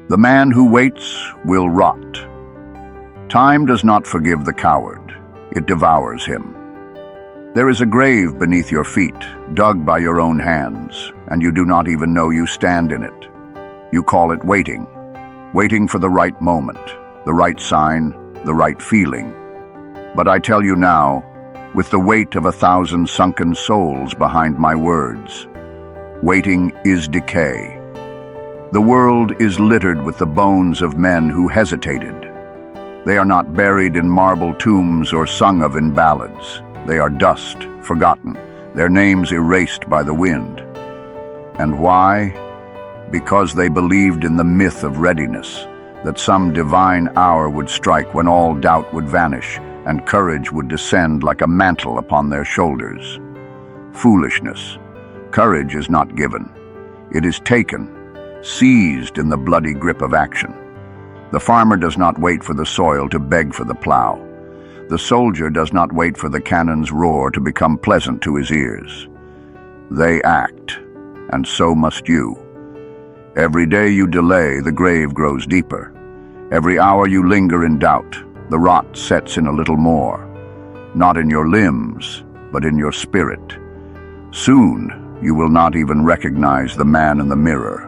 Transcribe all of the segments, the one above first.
The man who waits will rot. Time does not forgive the coward. It devours him. There is a grave beneath your feet, dug by your own hands, and you do not even know you stand in it. You call it waiting. Waiting for the right moment, the right sign, the right feeling. But I tell you now, with the weight of 1,000 sunken souls behind my words, waiting is decay. The world is littered with the bones of men who hesitated. They are not buried in marble tombs or sung of in ballads. They are dust, forgotten, their names erased by the wind. And why? Because they believed in the myth of readiness, that some divine hour would strike when all doubt would vanish and courage would descend like a mantle upon their shoulders. Foolishness. Courage is not given. It is taken, seized in the bloody grip of action. The farmer does not wait for the soil to beg for the plow. The soldier does not wait for the cannon's roar to become pleasant to his ears. They act, and so must you. Every day you delay, the grave grows deeper. Every hour you linger in doubt, the rot sets in a little more. Not in your limbs, but in your spirit. Soon, you will not even recognize the man in the mirror.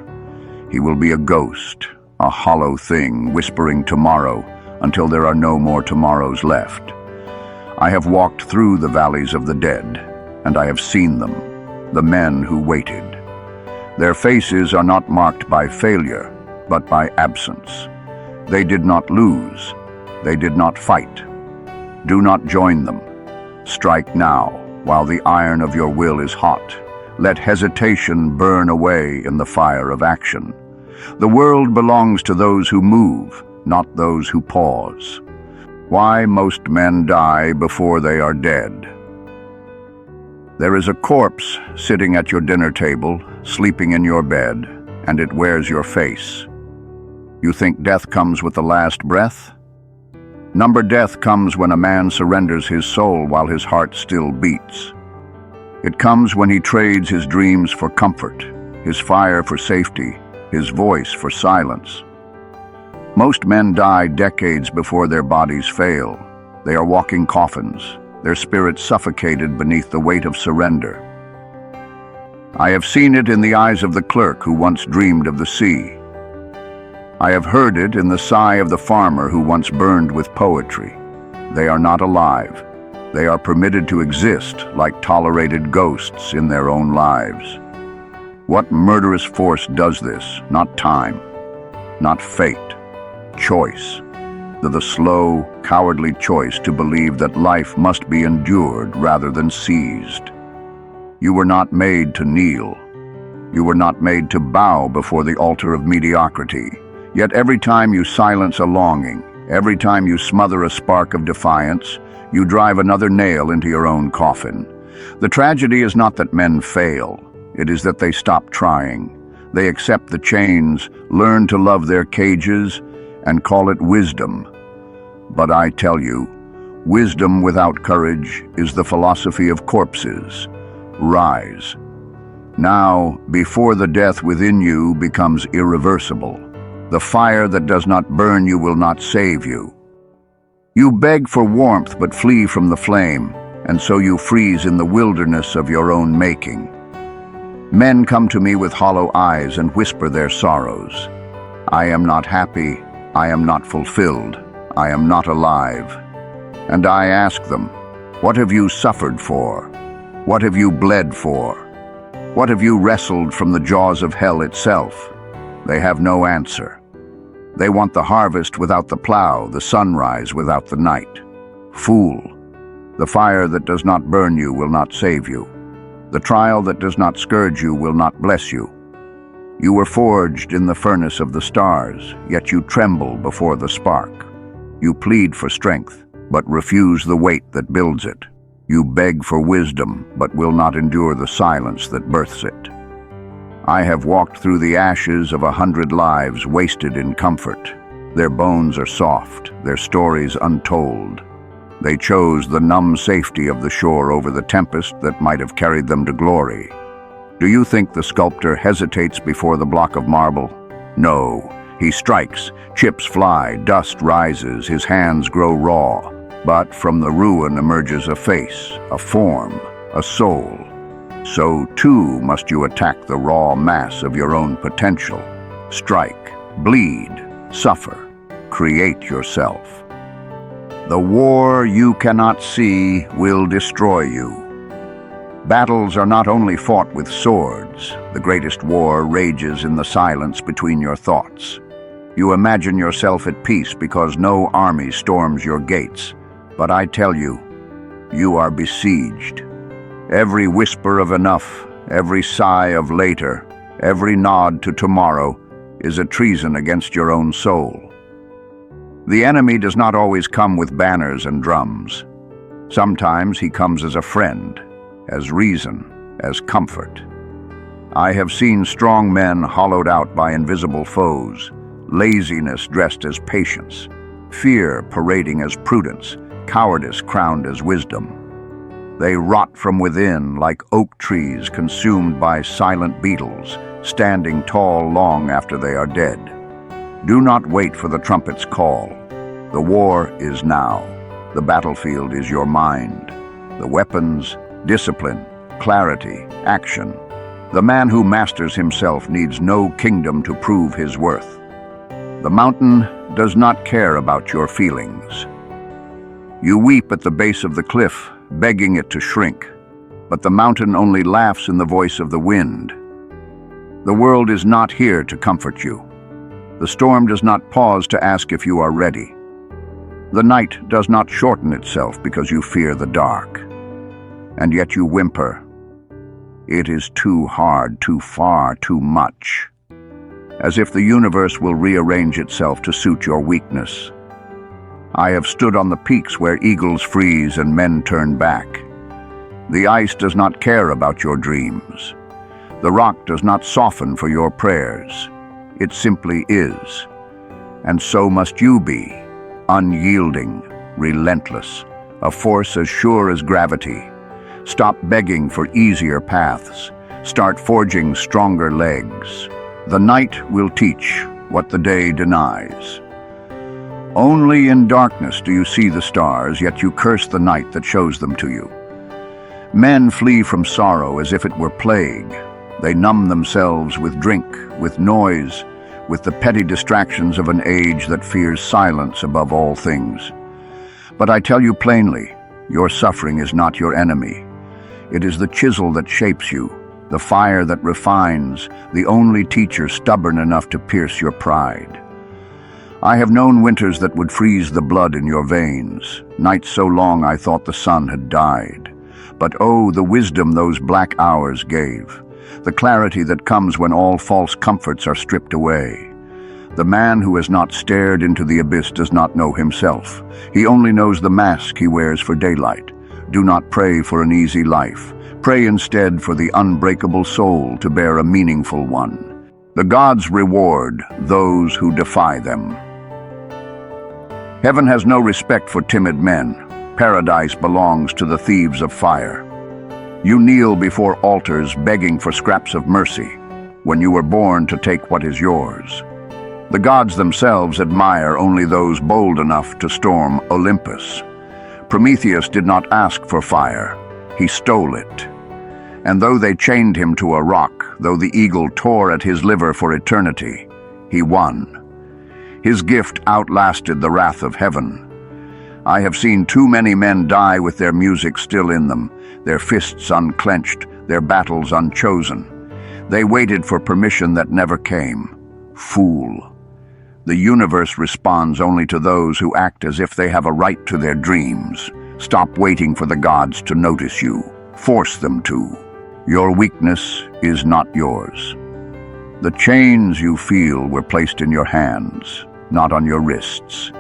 He will be a ghost, a hollow thing whispering tomorrow until there are no more tomorrows left. I have walked through the valleys of the dead, and I have seen them, the men who waited. Their faces are not marked by failure, but by absence. They did not lose. They did not fight. Do not join them. Strike now, while the iron of your will is hot. Let hesitation burn away in the fire of action. The world belongs to those who move, not those who pause. Why most men die before they are dead. There is a corpse sitting at your dinner table, sleeping in your bed, and it wears your face. You think death comes with the last breath? Number death comes when a man surrenders his soul while his heart still beats. It comes when he trades his dreams for comfort, his fire for safety, his voice for silence. Most men die decades before their bodies fail. They are walking coffins, their spirits suffocated beneath the weight of surrender. I have seen it in the eyes of the clerk who once dreamed of the sea. I have heard it in the sigh of the farmer who once burned with poetry. They are not alive. They are permitted to exist like tolerated ghosts in their own lives. What murderous force does this? Not time, not fate, choice. The slow, cowardly choice to believe that life must be endured rather than seized. You were not made to kneel. You were not made to bow before the altar of mediocrity. Yet every time you silence a longing, every time you smother a spark of defiance, you drive another nail into your own coffin. The tragedy is not that men fail. It is that they stop trying. They accept the chains, learn to love their cages, and call it wisdom. But I tell you, wisdom without courage is the philosophy of corpses. Rise. Now, before the death within you becomes irreversible, the fire that does not burn you will not save you. You beg for warmth but flee from the flame, and so you freeze in the wilderness of your own making. Men come to me with hollow eyes and whisper their sorrows. I am not happy, I am not fulfilled, I am not alive. And I ask them, what have you suffered for? What have you bled for? What have you wrestled from the jaws of hell itself? They have no answer. They want the harvest without the plow, the sunrise without the night. Fool! The fire that does not burn you will not save you. The trial that does not scourge you will not bless you. You were forged in the furnace of the stars, yet you tremble before the spark. You plead for strength, but refuse the weight that builds it. You beg for wisdom, but will not endure the silence that births it. I have walked through the ashes of 100 lives wasted in comfort. Their bones are soft, their stories untold. They chose the numb safety of the shore over the tempest that might have carried them to glory. Do you think the sculptor hesitates before the block of marble? No, He strikes, chips fly, dust rises, his hands grow raw. But from the ruin emerges a face, a form, a soul. So too must you attack the raw mass of your own potential. Strike, bleed, suffer, create yourself. The war you cannot see will destroy you. Battles are not only fought with swords. The greatest war rages in the silence between your thoughts. You imagine yourself at peace because no army storms your gates. But I tell you, you are besieged. Every whisper of enough, every sigh of later, every nod to tomorrow is a treason against your own soul. The enemy does not always come with banners and drums. Sometimes he comes as a friend, as reason, as comfort. I have seen strong men hollowed out by invisible foes, laziness dressed as patience, fear parading as prudence, cowardice crowned as wisdom. They rot from within like oak trees consumed by silent beetles, standing tall long after they are dead. Do not wait for the trumpet's call. The war is now. The battlefield is your mind. The weapons, discipline, clarity, action. The man who masters himself needs no kingdom to prove his worth. The mountain does not care about your feelings. You weep at the base of the cliff, begging it to shrink, but the mountain only laughs in the voice of the wind. The world is not here to comfort you. The storm does not pause to ask if you are ready. The night does not shorten itself because you fear the dark. And yet you whimper. It is too hard, too far, too much. As if the universe will rearrange itself to suit your weakness. I have stood on the peaks where eagles freeze and men turn back. The ice does not care about your dreams. The rock does not soften for your prayers. It simply is. And so must you be, unyielding, relentless, a force as sure as gravity. Stop begging for easier paths. Start forging stronger legs. The night will teach what the day denies. Only in darkness do you see the stars, yet you curse the night that shows them to you. Men flee from sorrow as if it were plague. They numb themselves with drink, with noise, with the petty distractions of an age that fears silence above all things. But I tell you plainly, your suffering is not your enemy. It is the chisel that shapes you, the fire that refines, the only teacher stubborn enough to pierce your pride. I have known winters that would freeze the blood in your veins, nights so long I thought the sun had died. But oh, the wisdom those black hours gave, the clarity that comes when all false comforts are stripped away. The man who has not stared into the abyss does not know himself. He only knows the mask he wears for daylight. Do not pray for an easy life. Pray instead for the unbreakable soul to bear a meaningful one. The gods reward those who defy them. Heaven has no respect for timid men. Paradise belongs to the thieves of fire. You kneel before altars begging for scraps of mercy when you were born to take what is yours. The gods themselves admire only those bold enough to storm Olympus. Prometheus did not ask for fire. He stole it. And though they chained him to a rock, though the eagle tore at his liver for eternity, he won. His gift outlasted the wrath of heaven. I have seen too many men die with their music still in them, their fists unclenched, their battles unchosen. They waited for permission that never came. Fool. The universe responds only to those who act as if they have a right to their dreams. Stop waiting for the gods to notice you. Force them to. Your weakness is not yours. The chains you feel were placed in your hands, not on your wrists,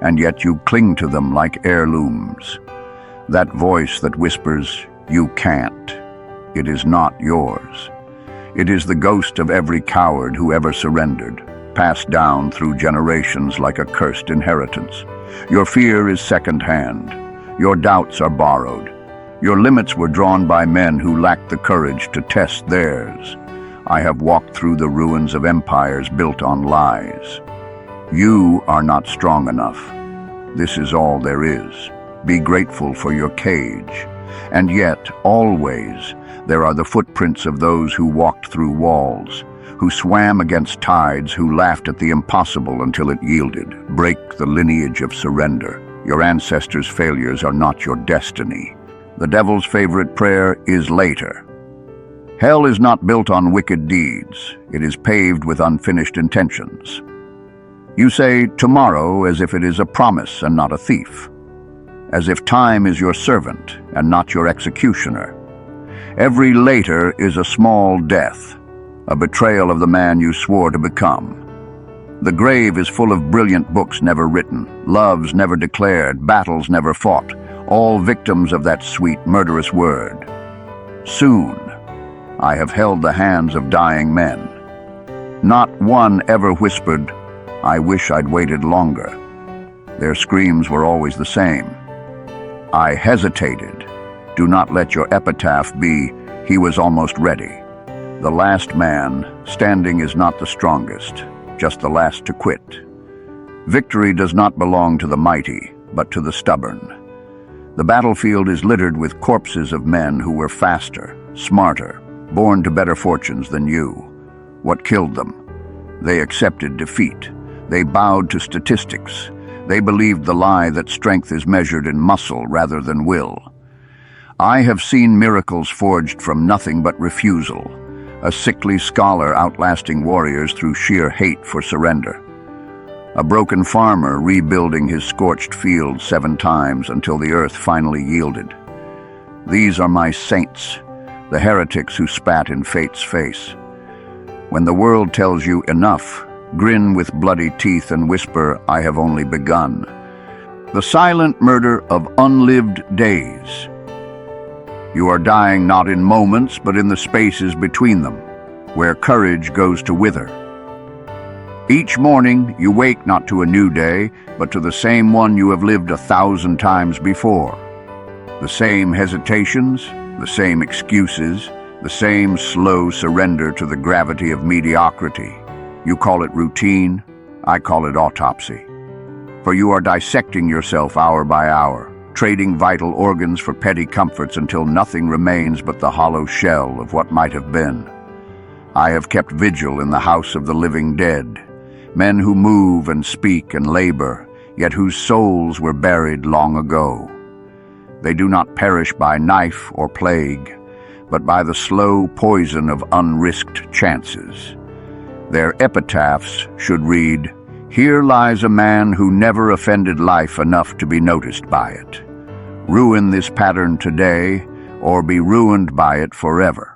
and yet you cling to them like heirlooms. That voice that whispers, "You can't," it is not yours. It is the ghost of every coward who ever surrendered, passed down through generations like a cursed inheritance. Your fear is second-hand. Your doubts are borrowed. Your limits were drawn by men who lacked the courage to test theirs. I have walked through the ruins of empires built on lies. You are not strong enough. This is all there is. Be grateful for your cage. And yet, always, there are the footprints of those who walked through walls, who swam against tides, who laughed at the impossible until it yielded. Break the lineage of surrender. Your ancestors' failures are not your destiny. The devil's favorite prayer is later. Hell is not built on wicked deeds. It is paved with unfinished intentions. You say tomorrow as if it is a promise and not a thief, as if time is your servant and not your executioner. Every later is a small death, a betrayal of the man you swore to become. The grave is full of brilliant books never written, loves never declared, battles never fought, all victims of that sweet, murderous word. Soon, I have held the hands of dying men. Not one ever whispered, "I wish I'd waited longer." Their screams were always the same. I hesitated. Do not let your epitaph be, "He was almost ready." The last man standing is not the strongest, just the last to quit. Victory does not belong to the mighty, but to the stubborn. The battlefield is littered with corpses of men who were faster, smarter, born to better fortunes than you. What killed them? They accepted defeat. They bowed to statistics. They believed the lie that strength is measured in muscle rather than will. I have seen miracles forged from nothing but refusal, a sickly scholar outlasting warriors through sheer hate for surrender, a broken farmer rebuilding his scorched field 7 times until the earth finally yielded. These are my saints, the heretics who spat in fate's face. When the world tells you enough, grin with bloody teeth and whisper, "I have only begun." The silent murder of unlived days. You are dying not in moments, but in the spaces between them, where courage goes to wither. Each morning, you wake not to a new day, but to the same one you have lived 1,000 times before. The same hesitations, the same excuses, the same slow surrender to the gravity of mediocrity. You call it routine, I call it autopsy. For you are dissecting yourself hour by hour, trading vital organs for petty comforts until nothing remains but the hollow shell of what might have been. I have kept vigil in the house of the living dead, men who move and speak and labor, yet whose souls were buried long ago. They do not perish by knife or plague, but by the slow poison of unrisked chances. Their epitaphs should read, "Here lies a man who never offended life enough to be noticed by it. Ruin this pattern today, or be ruined by it forever.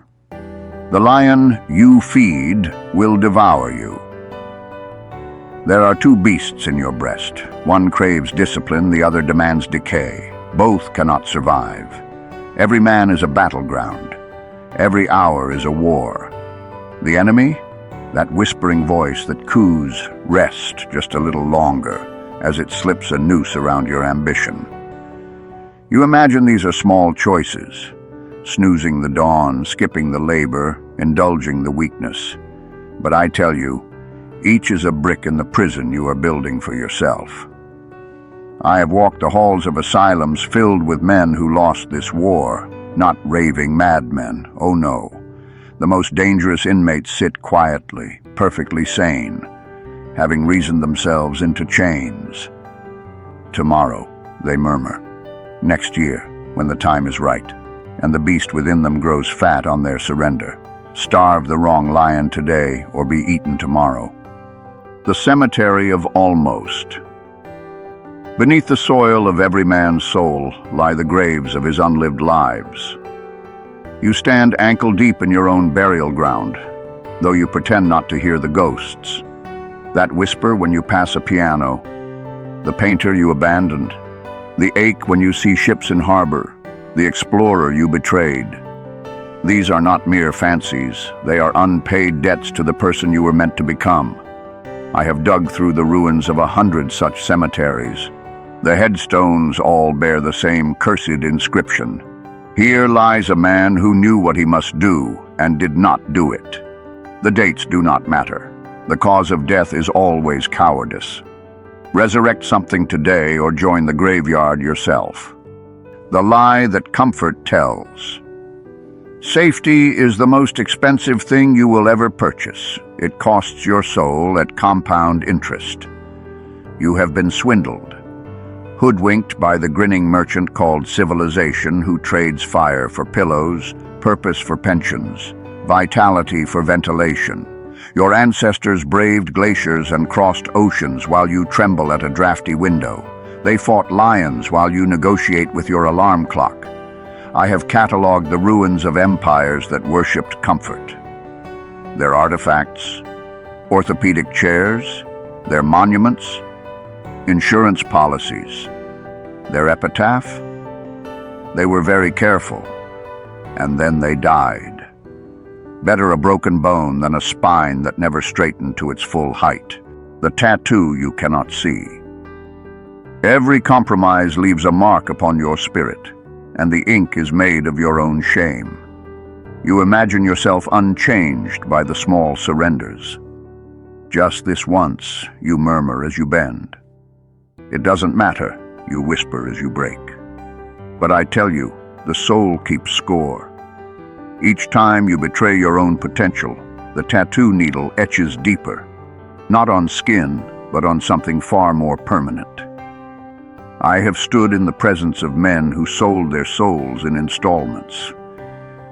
The lion you feed will devour you." There are 2 beasts in your breast. One craves discipline, the other demands decay. Both cannot survive. Every man is a battleground. Every hour is a war. The enemy? That whispering voice that coos, "Rest just a little longer," as it slips a noose around your ambition. You imagine these are small choices, snoozing the dawn, skipping the labor, indulging the weakness. But I tell you, each is a brick in the prison you are building for yourself. I have walked the halls of asylums filled with men who lost this war, not raving madmen, oh no. The most dangerous inmates sit quietly, perfectly sane, having reasoned themselves into chains. Tomorrow, they murmur. Next year, when the time is right, and the beast within them grows fat on their surrender. Starve the wrong lion today, or be eaten tomorrow. The cemetery of almost. Beneath the soil of every man's soul lie the graves of his unlived lives. You stand ankle-deep in your own burial ground, though you pretend not to hear the ghosts. That whisper when you pass a piano, the painter you abandoned, the ache when you see ships in harbor, the explorer you betrayed. These are not mere fancies, they are unpaid debts to the person you were meant to become. I have dug through the ruins of 100 such cemeteries. The headstones all bear the same cursed inscription. Here lies a man who knew what he must do and did not do it. The dates do not matter. The cause of death is always cowardice. Resurrect something today or join the graveyard yourself. The lie that comfort tells. Safety is the most expensive thing you will ever purchase. It costs your soul at compound interest. You have been swindled, hoodwinked by the grinning merchant called civilization who trades fire for pillows, purpose for pensions, vitality for ventilation. Your ancestors braved glaciers and crossed oceans while you tremble at a drafty window. They fought lions while you negotiate with your alarm clock. I have catalogued the ruins of empires that worshipped comfort. Their artifacts, orthopedic chairs, their monuments, insurance policies, their epitaph. They were very careful, and then they died. Better a broken bone than a spine that never straightened to its full height. The tattoo you cannot see. Every compromise leaves a mark upon your spirit, and the ink is made of your own shame. You imagine yourself unchanged by the small surrenders. Just this once, you murmur as you bend. It doesn't matter, you whisper as you break. But I tell you, the soul keeps score. Each time you betray your own potential, the tattoo needle etches deeper, not on skin, but on something far more permanent. I have stood in the presence of men who sold their souls in installments.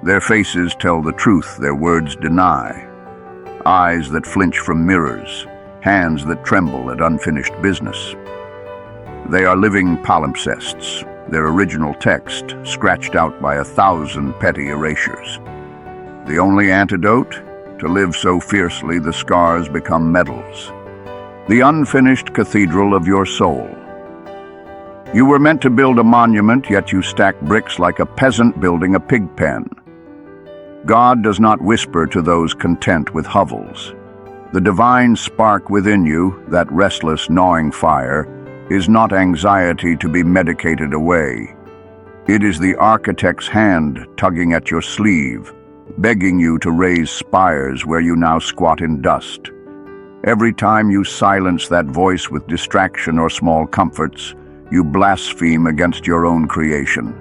Their faces tell the truth their words deny. Eyes that flinch from mirrors, hands that tremble at unfinished business. They are living palimpsests, their original text scratched out by 1,000 petty erasures. The only antidote? To live so fiercely the scars become medals. The unfinished cathedral of your soul. You were meant to build a monument, yet you stack bricks like a peasant building a pig pen. God does not whisper to those content with hovels. The divine spark within you, that restless, gnawing fire, is not anxiety to be medicated away. It is the architect's hand tugging at your sleeve, begging you to raise spires where you now squat in dust. Every time you silence that voice with distraction or small comforts, you blaspheme against your own creation.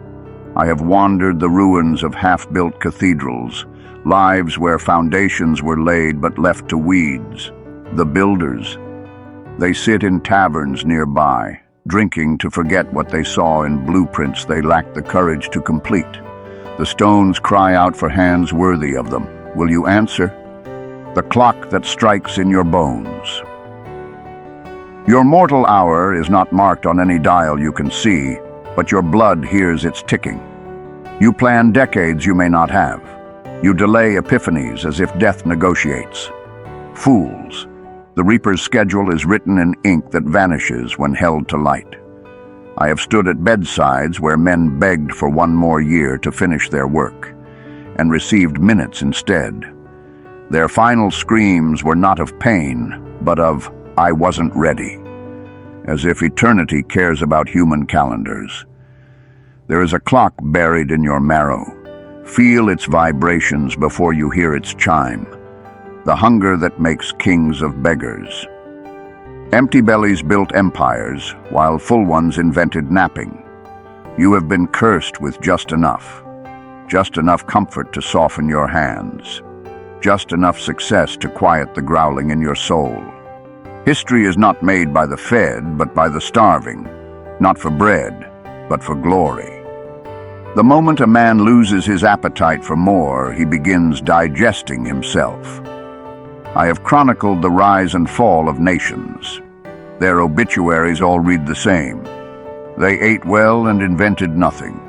I have wandered the ruins of half-built cathedrals, lives where foundations were laid but left to weeds. The builders. They sit in taverns nearby, drinking to forget what they saw in blueprints they lacked the courage to complete. The stones cry out for hands worthy of them. Will you answer? The clock that strikes in your bones. Your mortal hour is not marked on any dial you can see, but your blood hears its ticking. You plan decades you may not have. You delay epiphanies as if death negotiates. Fools. The Reaper's schedule is written in ink that vanishes when held to light. I have stood at bedsides where men begged for one more year to finish their work, and received minutes instead. Their final screams were not of pain, but of, "I wasn't ready," as if eternity cares about human calendars. There is a clock buried in your marrow. Feel its vibrations before you hear its chime. The hunger that makes kings of beggars. Empty bellies built empires, while full ones invented napping. You have been cursed with just enough comfort to soften your hands, just enough success to quiet the growling in your soul. History is not made by the fed, but by the starving, not for bread, but for glory. The moment a man loses his appetite for more, he begins digesting himself. I have chronicled the rise and fall of nations. Their obituaries all read the same. They ate well and invented nothing.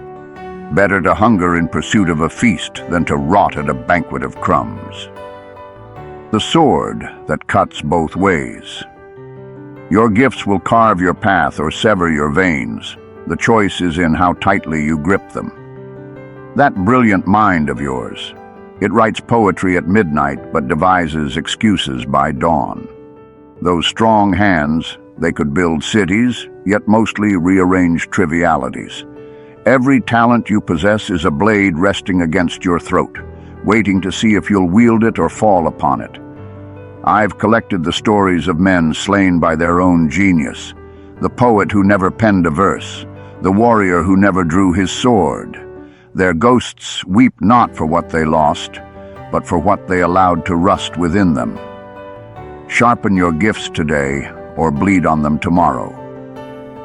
Better to hunger in pursuit of a feast than to rot at a banquet of crumbs. The sword that cuts both ways. Your gifts will carve your path or sever your veins. The choice is in how tightly you grip them. That brilliant mind of yours. It writes poetry at midnight but devises excuses by dawn. Those strong hands, they could build cities, yet mostly rearrange trivialities. Every talent you possess is a blade resting against your throat, waiting to see if you'll wield it or fall upon it. I've collected the stories of men slain by their own genius, the poet who never penned a verse, the warrior who never drew his sword. Their ghosts weep not for what they lost, but for what they allowed to rust within them. Sharpen your gifts today, or bleed on them tomorrow.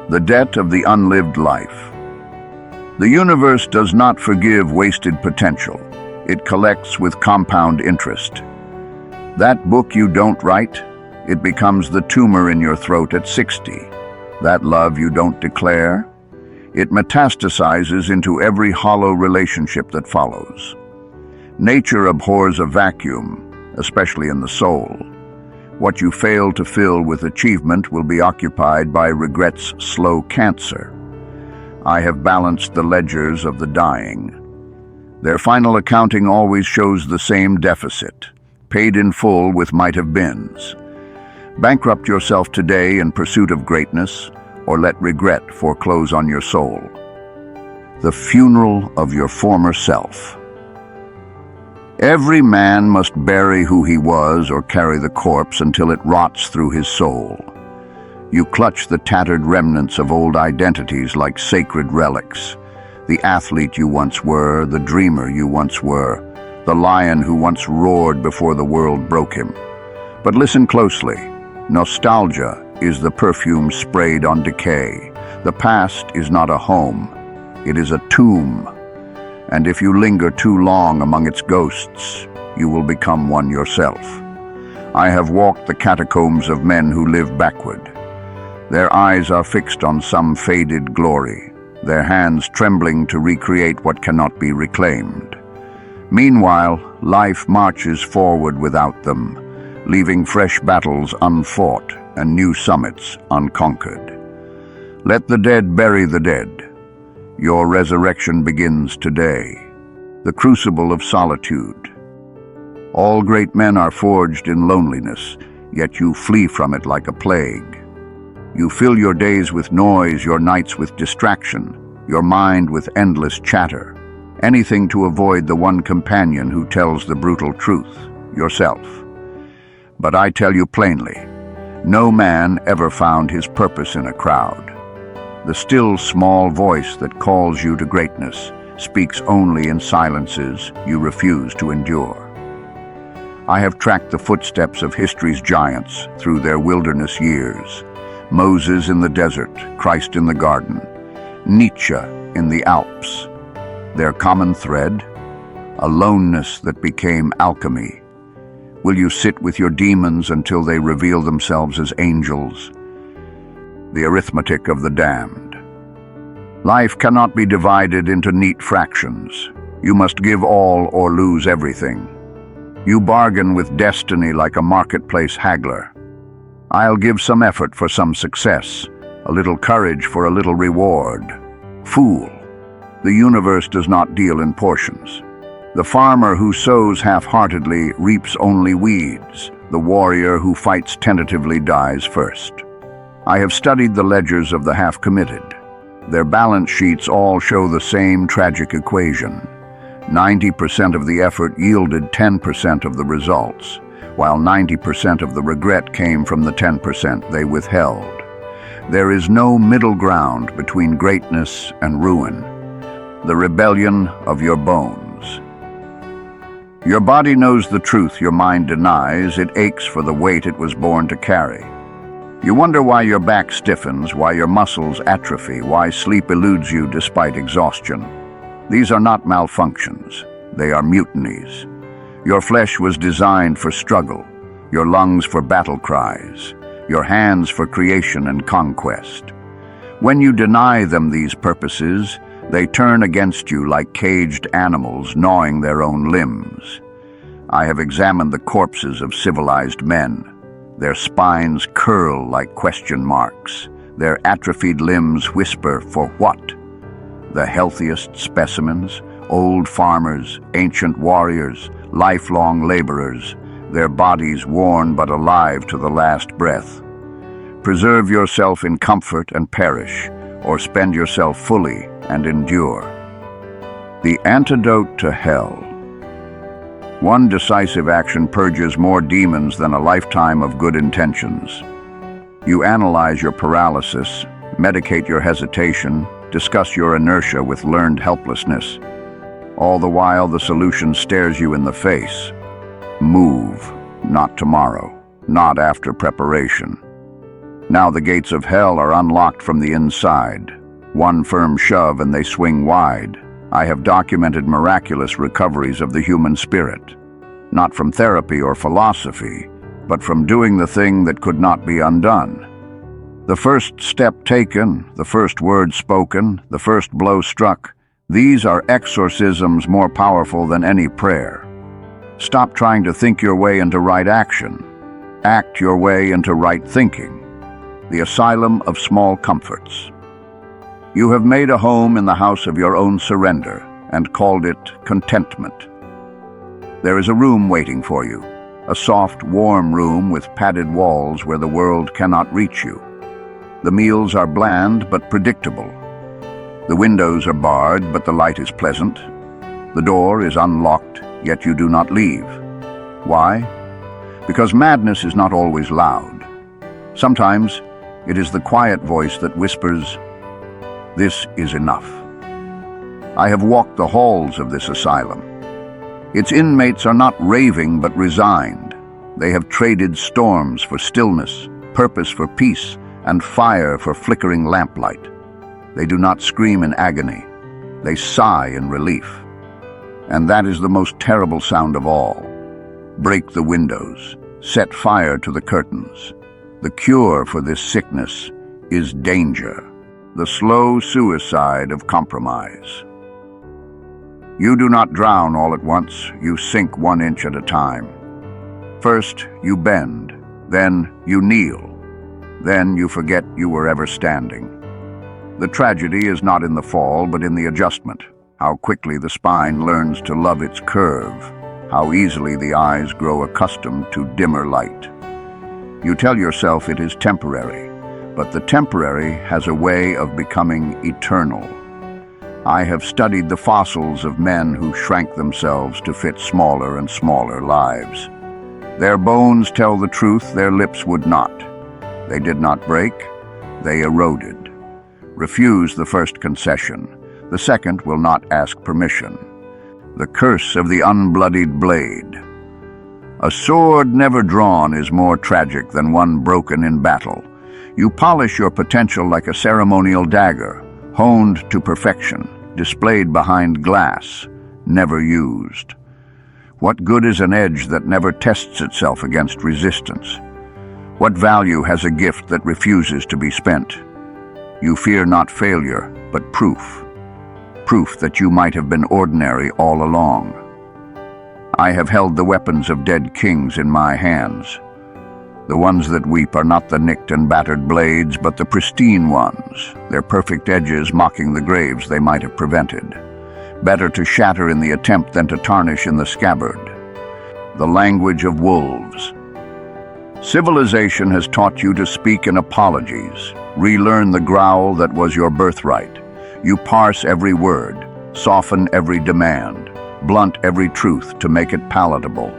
The debt of the unlived life. The universe does not forgive wasted potential. It collects with compound interest. That book you don't write, it becomes the tumor in your throat at 60. That love you don't declare, it metastasizes into every hollow relationship that follows. Nature abhors a vacuum, especially in the soul. What you fail to fill with achievement will be occupied by regret's slow cancer. I have balanced the ledgers of the dying. Their final accounting always shows the same deficit, paid in full with might-have-beens. Bankrupt yourself today in pursuit of greatness, or let regret foreclose on your soul. The funeral of your former self. Every man must bury who he was or carry the corpse until it rots through his soul. You clutch the tattered remnants of old identities like sacred relics. The athlete you once were, the dreamer you once were, the lion who once roared before the world broke him. But listen closely. Nostalgia is the perfume sprayed on decay. The past is not a home. It is a tomb. And if you linger too long among its ghosts, you will become one yourself. I have walked the catacombs of men who live backward. Their eyes are fixed on some faded glory, their hands trembling to recreate what cannot be reclaimed. Meanwhile, life marches forward without them, leaving fresh battles unfought and new summits unconquered. Let the dead bury the dead. Your resurrection begins today. The crucible of solitude. All great men are forged in loneliness, yet you flee from it like a plague. You fill your days with noise, your nights with distraction, your mind with endless chatter. Anything to avoid the one companion who tells the brutal truth, yourself. But I tell you plainly, no man ever found his purpose in a crowd. The still small voice that calls you to greatness speaks only in silences you refuse to endure. I have tracked the footsteps of history's giants through their wilderness years. Moses in the desert, Christ in the garden, Nietzsche in the Alps. Their common thread? Aloneness that became alchemy. Will you sit with your demons until they reveal themselves as angels? The arithmetic of the damned. Life cannot be divided into neat fractions. You must give all or lose everything. You bargain with destiny like a marketplace haggler. I'll give some effort for some success, a little courage for a little reward. Fool. The universe does not deal in portions. The farmer who sows half-heartedly reaps only weeds. The warrior who fights tentatively dies first. I have studied the ledgers of the half-committed. Their balance sheets all show the same tragic equation. 90% of the effort yielded 10% of the results, while 90% of the regret came from the 10% they withheld. There is no middle ground between greatness and ruin. The rebellion of your bones. Your body knows the truth your mind denies. It aches for the weight it was born to carry. You wonder why your back stiffens, why your muscles atrophy, why sleep eludes you despite exhaustion. These are not malfunctions. They are mutinies. Your flesh was designed for struggle, your lungs for battle cries, your hands for creation and conquest. When you deny them these purposes, they turn against you like caged animals gnawing their own limbs. I have examined the corpses of civilized men. Their spines curl like question marks. Their atrophied limbs whisper, for what? The healthiest specimens, old farmers, ancient warriors, lifelong laborers, their bodies worn but alive to the last breath. Preserve yourself in comfort and perish, or spend yourself fully and endure. The antidote to hell. One decisive action purges more demons than a lifetime of good intentions. You analyze your paralysis, medicate your hesitation, discuss your inertia with learned helplessness. All the while, the solution stares you in the face. Move, not tomorrow, not after preparation. Now the gates of hell are unlocked from the inside. One firm shove and they swing wide. I have documented miraculous recoveries of the human spirit, not from therapy or philosophy, but from doing the thing that could not be undone. The first step taken, the first word spoken, the first blow struck, these are exorcisms more powerful than any prayer. Stop trying to think your way into right action. Act your way into right thinking. The asylum of small comforts. You have made a home in the house of your own surrender and called it contentment. There is a room waiting for you, a soft, warm room with padded walls where the world cannot reach you. The meals are bland but predictable. The windows are barred, but the light is pleasant. The door is unlocked, yet you do not leave. Why? Because madness is not always loud. Sometimes it is the quiet voice that whispers, "This is enough." I have walked the halls of this asylum. Its inmates are not raving but resigned. They have traded storms for stillness, purpose for peace, and fire for flickering lamplight. They do not scream in agony. They sigh in relief. And that is the most terrible sound of all. Break the windows. Set fire to the curtains. The cure for this sickness is danger, the slow suicide of compromise. You do not drown all at once. You sink 1 inch at a time. First, you bend. Then, you kneel. Then you forget you were ever standing. The tragedy is not in the fall, but in the adjustment. How quickly the spine learns to love its curve. How easily the eyes grow accustomed to dimmer light. You tell yourself it is temporary, but the temporary has a way of becoming eternal. I have studied the fossils of men who shrank themselves to fit smaller and smaller lives. Their bones tell the truth, their lips would not. They did not break, they eroded. Refuse the first concession. The second will not ask permission. The curse of the unbloodied blade. A sword never drawn is more tragic than one broken in battle. You polish your potential like a ceremonial dagger, honed to perfection, displayed behind glass, never used. What good is an edge that never tests itself against resistance? What value has a gift that refuses to be spent? You fear not failure, but proof. Proof that you might have been ordinary all along. I have held the weapons of dead kings in my hands. The ones that weep are not the nicked and battered blades, but the pristine ones, their perfect edges mocking the graves they might have prevented. Better to shatter in the attempt than to tarnish in the scabbard. The language of wolves. Civilization has taught you to speak in apologies, relearn the growl that was your birthright. You parse every word, soften every demand, blunt every truth to make it palatable.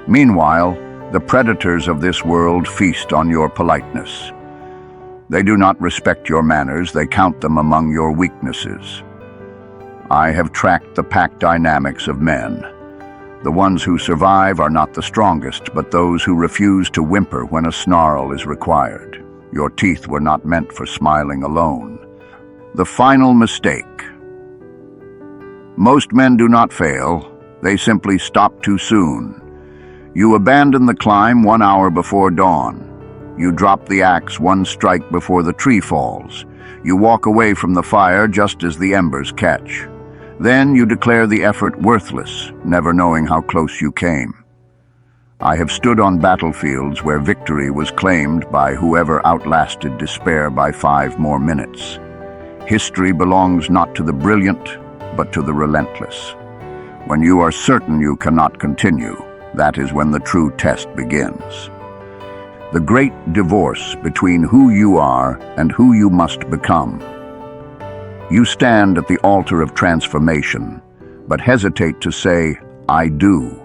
Meanwhile, the predators of this world feast on your politeness. They do not respect your manners, they count them among your weaknesses. I have tracked the pack dynamics of men. The ones who survive are not the strongest, but those who refuse to whimper when a snarl is required. Your teeth were not meant for smiling alone. The final mistake. Most men do not fail, they simply stop too soon. You abandon the climb 1 hour before dawn. You drop the axe 1 strike before the tree falls. You walk away from the fire just as the embers catch. Then you declare the effort worthless, never knowing how close you came. I have stood on battlefields where victory was claimed by whoever outlasted despair by 5 more minutes. History belongs not to the brilliant, but to the relentless. When you are certain you cannot continue, that is when the true test begins. The great divorce between who you are and who you must become. You stand at the altar of transformation, but hesitate to say, "I do."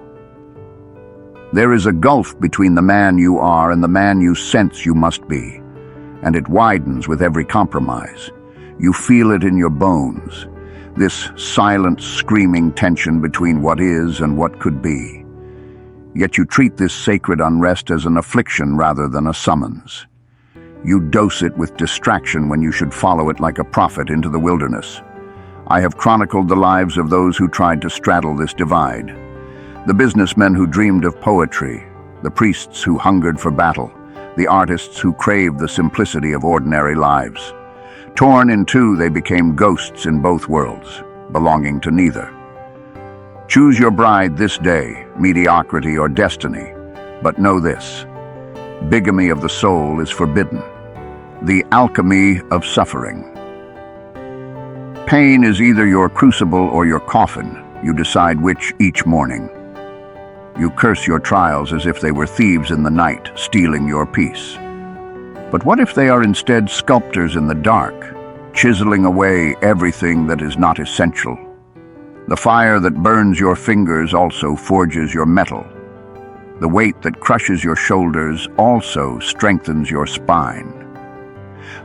There is a gulf between the man you are and the man you sense you must be, and it widens with every compromise. You feel it in your bones, this silent, screaming tension between what is and what could be. Yet you treat this sacred unrest as an affliction rather than a summons. You dose it with distraction when you should follow it like a prophet into the wilderness. I have chronicled the lives of those who tried to straddle this divide. The businessmen who dreamed of poetry, the priests who hungered for battle, the artists who craved the simplicity of ordinary lives. Torn in two, they became ghosts in both worlds, belonging to neither. Choose your bride this day, mediocrity or destiny, but know this: bigamy of the soul is forbidden. The alchemy of suffering. Pain is either your crucible or your coffin. You decide which each morning. You curse your trials as if they were thieves in the night, stealing your peace. But what if they are instead sculptors in the dark, chiseling away everything that is not essential? The fire that burns your fingers also forges your metal. The weight that crushes your shoulders also strengthens your spine.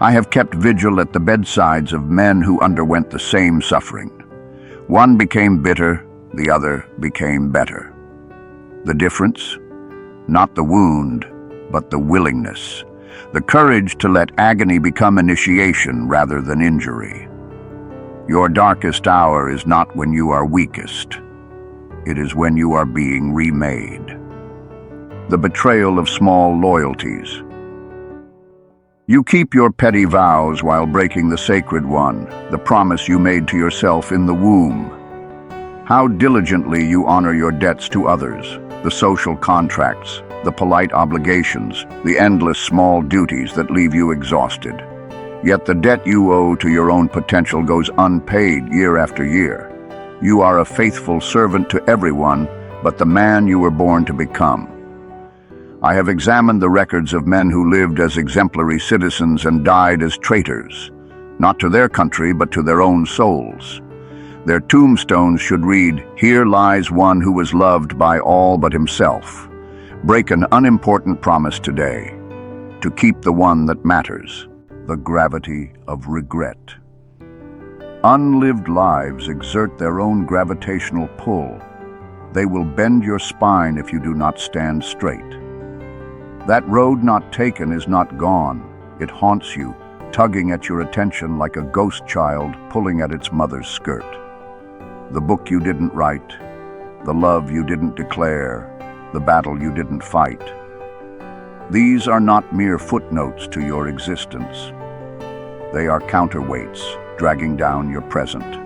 I have kept vigil at the bedsides of men who underwent the same suffering. One became bitter, the other became better. The difference? Not the wound, but the willingness. The courage to let agony become initiation rather than injury. Your darkest hour is not when you are weakest. It is when you are being remade. The betrayal of small loyalties. You keep your petty vows while breaking the sacred one, the promise you made to yourself in the womb. How diligently you honor your debts to others, the social contracts, the polite obligations, the endless small duties that leave you exhausted. Yet the debt you owe to your own potential goes unpaid year after year. You are a faithful servant to everyone but the man you were born to become. I have examined the records of men who lived as exemplary citizens and died as traitors, not to their country but to their own souls. Their tombstones should read, "Here lies one who was loved by all but himself." Break an unimportant promise today, to keep the one that matters, the gravity of regret. Unlived lives exert their own gravitational pull. They will bend your spine if you do not stand straight. That road not taken is not gone. It haunts you, tugging at your attention like a ghost child pulling at its mother's skirt. The book you didn't write, the love you didn't declare, the battle you didn't fight. These are not mere footnotes to your existence. They are counterweights dragging down your present.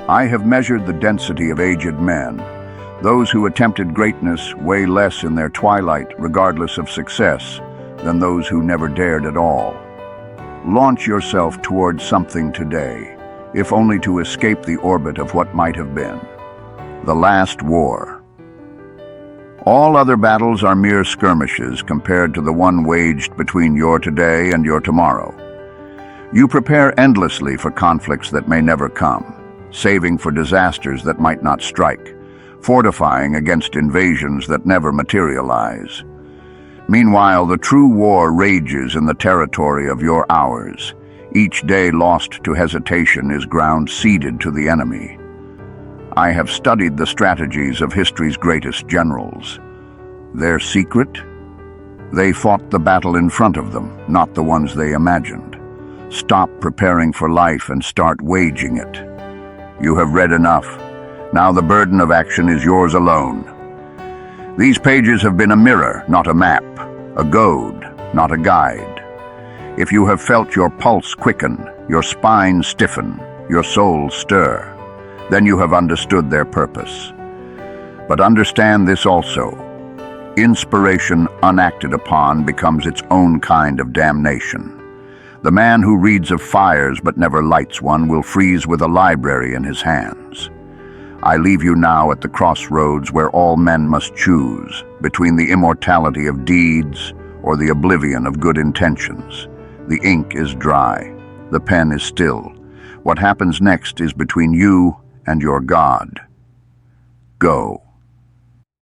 I have measured the density of aged men. Those who attempted greatness weigh less in their twilight, regardless of success, than those who never dared at all. Launch yourself towards something today, if only to escape the orbit of what might have been. The last war. All other battles are mere skirmishes compared to the one waged between your today and your tomorrow. You prepare endlessly for conflicts that may never come, saving for disasters that might not strike, fortifying against invasions that never materialize. Meanwhile, the true war rages in the territory of your hours. Each day lost to hesitation is ground ceded to the enemy. I have studied the strategies of history's greatest generals. Their secret? They fought the battle in front of them, not the ones they imagined. Stop preparing for life and start waging it. You have read enough. Now the burden of action is yours alone. These pages have been a mirror, not a map, a goad, not a guide. If you have felt your pulse quicken, your spine stiffen, your soul stir, then you have understood their purpose. But understand this also: inspiration unacted upon becomes its own kind of damnation. The man who reads of fires but never lights one will freeze with a library in his hands. I leave you now at the crossroads where all men must choose between the immortality of deeds or the oblivion of good intentions. The ink is dry, the pen is still. What happens next is between you and your God. Go.